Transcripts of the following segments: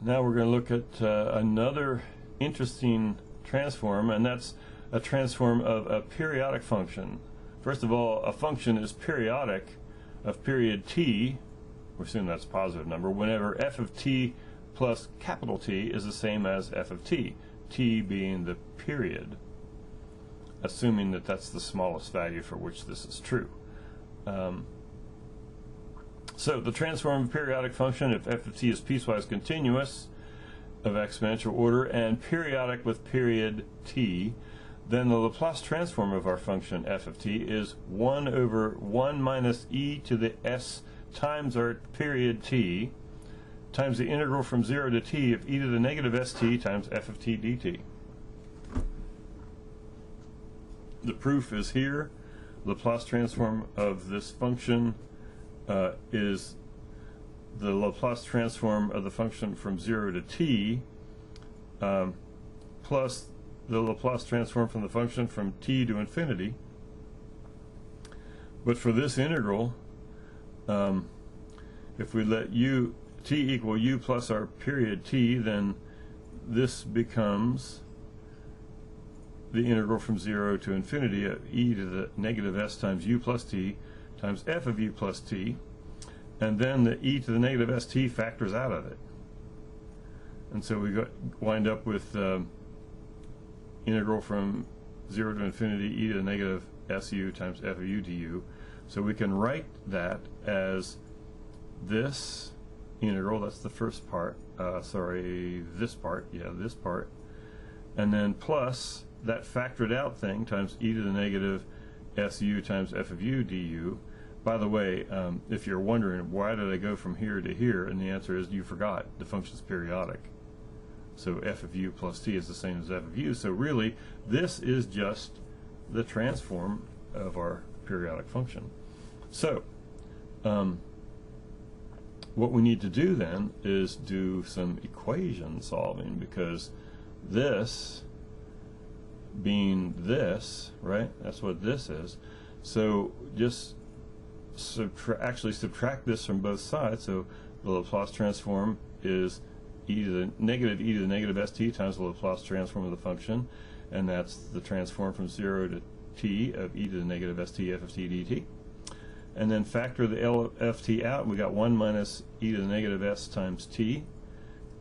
Now we're going to look at another interesting transform, and that's a transform of a periodic function. First of all, a function is periodic of period t, we assume that's a positive number, whenever f of t plus capital T is the same as f of t, t being the period, assuming that that's the smallest value for which this is true. So the transform of a periodic function, if f of t is piecewise continuous of exponential order and periodic with period t, then the Laplace transform of our function f of t is 1 over 1 minus e to the s times our period t times the integral from 0 to t of e to the negative st times f of t dt. The proof is here. Laplace transform of this function is the Laplace transform of the function from 0 to t plus the Laplace transform from the function from t to infinity. But for this integral, if we let t equal u plus our period t, then this becomes the integral from 0 to infinity of e to the negative s times u plus t times f of u plus t, and then the e to the negative st factors out of it. And so we wind up with integral from 0 to infinity e to the negative su times f of u du. So we can write that as this integral, that's the first part, this part, and then plus that factored out thing times e to the negative su times f of u du. By the way, if you're wondering why did I go from here to here, and the answer is you forgot the function's periodic. So f of u plus t is the same as f of u. So really, this is just the transform of our periodic function. So what we need to do then is do some equation solving, because this being this, right? That's what this is. So just actually subtract this from both sides. So the Laplace transform is e to the negative st times the Laplace transform of the function, and that's the transform from 0 to t of e to the negative st f of t dt. And then factor the L of t out, we got 1 minus e to the negative s times t,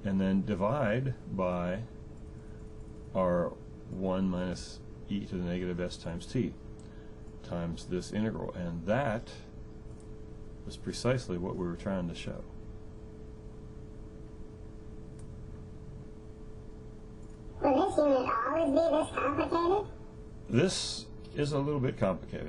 and then divide by our 1 minus e to the negative s times t times this integral. And that is precisely what we were trying to show. Will this unit always be this complicated? This is a little bit complicated.